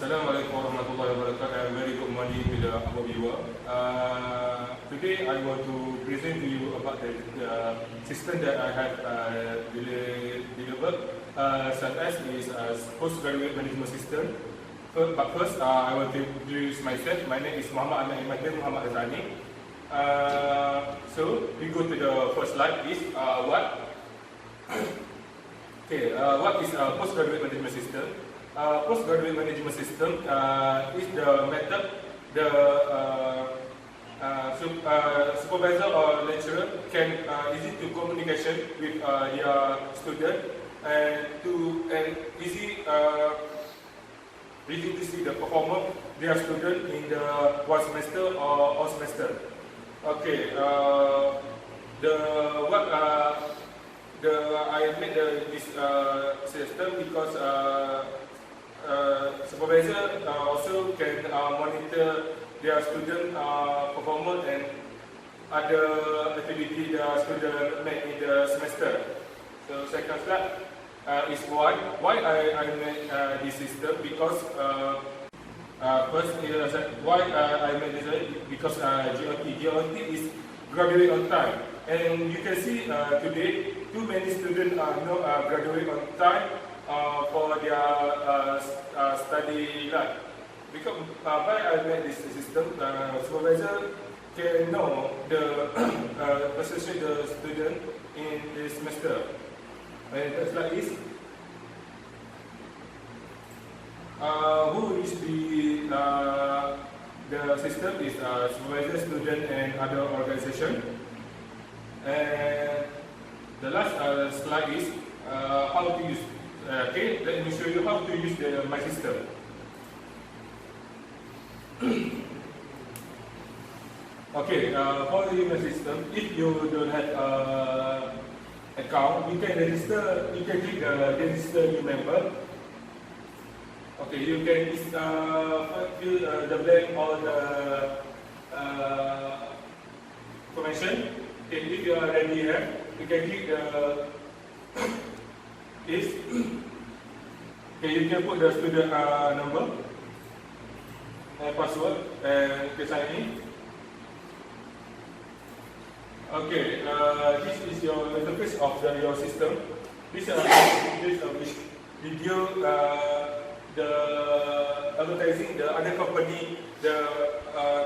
Assalamualaikum warahmatullahi wabarakatuh. Very good morning to our viewer. Today I want to present to you about the system that I have delivered, such as is postgraduate management system. But first, I want to introduce myself. My name is Muhammad Amer Aiman Mohd Razani. So we go to the first slide. Is what? Okay, what is postgraduate management system? Postgraduate management system is the method the supervisor or lecturer can easy to communication with their student and easy to see the performance their student in the one semester or all semester. Okay, I made this system because supervisor also can monitor their student performance and other activity the student make in the semester. So second slide is why I made this system, because first why I made this because GOT is graduate on time, and you can see today too many students not graduate on time for their study life. Because why I made this system, supervisor can know the percentage the student in this semester. And that's like this. Who is the system is supervisor, student, and other organization. And the last slide is how to use. Okay, let me show you how to use my system. Okay, for the my system, if you don't have account, you can register. You can click register new member. Okay, you can fill the blank or the information. Okay, if you are already here, you can click this. Okay, you can put the student number and password and you can sign in. Okay, this is your interface of your system. This video the advertising the other company, the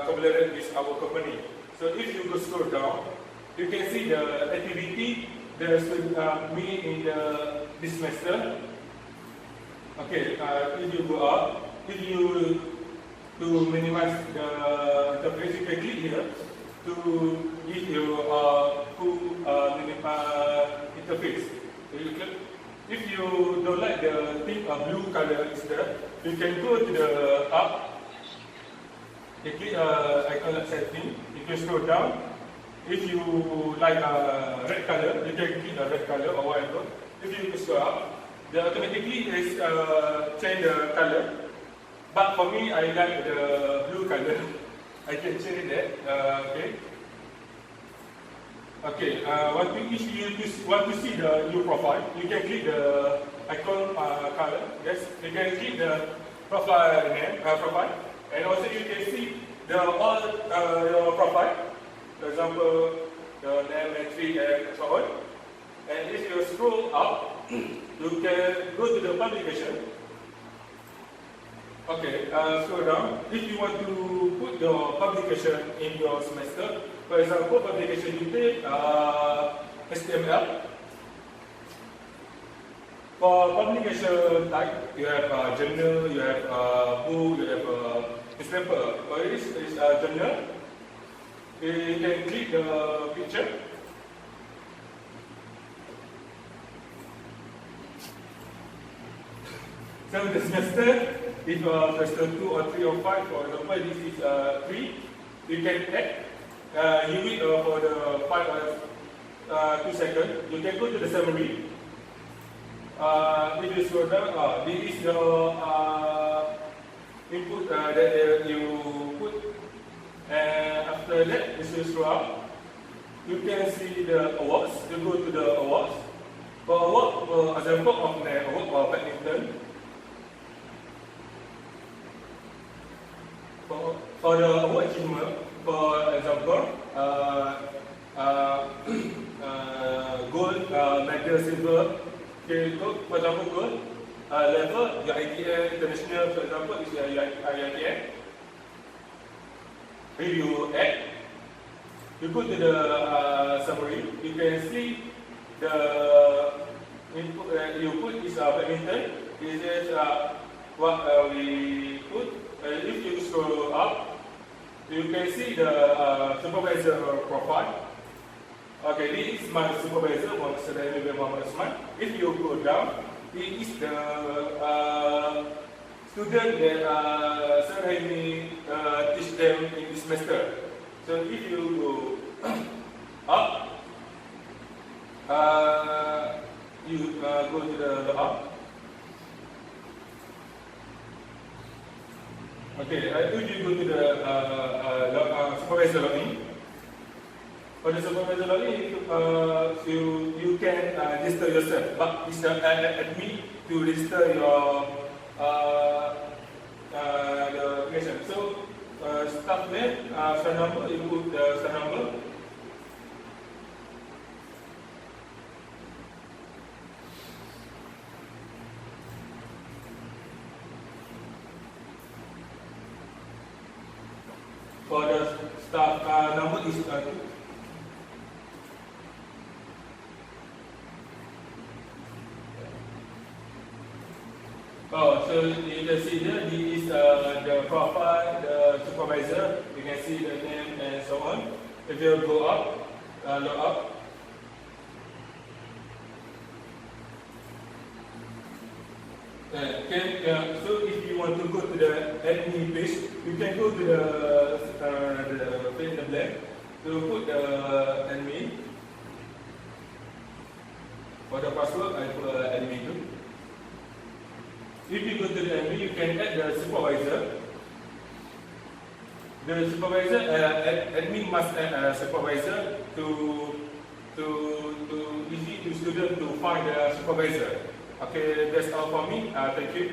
collaborate with our company. So if you go scroll down, you can see the activity the me in this semester. Okay, if you go up, if you to minimize the interface, you can click here to give you full interface. So you click. If you don't like the thing blue color is there, you can go to the up. You click icon like setting. You can scroll down. If you like red color, you can click the red color or whatever. If you scroll up, the automatically is change the color. But for me, I like the blue color. I can change that. Okay. Okay, if you want to see the new profile, you can click the icon color. Yes, you can click the profile name, and also you can see the all your profile. For example, the name, entry, and so on. And if you scroll up, you can go to the publication. Okay, scroll down. If you want to put your publication in your semester, for example, publication you take HTML. For publication type, you have journal, you have book, you have newspaper. For this is journal. You can click the picture. So the semester, if semester 2 or 3 or 5, for example, this is 3, you can add. You wait for the 5 or 2 seconds. You can go to the summary. If you scroll down, this is your input that you put. And after that, if you scroll up, you can see the awards. You go to the awards. For award, for example of the award for badminton, for the award achievement, for example, gold, medal, silver. Okay, for example, gold level, your ITM international, for example, is your ITM. If you add, you go to the summary, you can see the input you put is badminton. This is what we put. If you scroll up, you can see the supervisor profile. Okay, this is my supervisor, Muhamad Razani. If you go down, he is the student that Sir Haimi teach them in this semester. So if you go up, you go to the up. Okay, if you go to the supervisor login, for the supervisor login, you can register yourself, but it's admin to register your the application. So staff name, phone number, you put the phone number. For the staff number is so you can see here, this is the profile, the supervisor. You can see the name and so on. If you go up, log up. So if you want to go to the admin page, you can go to the page in blank to put the admin. For the password, I put admin too. If you go to the admin, you can add the supervisor. The supervisor, admin must add a supervisor to easy to student to find the supervisor. Okay, that's all for me. Thank you.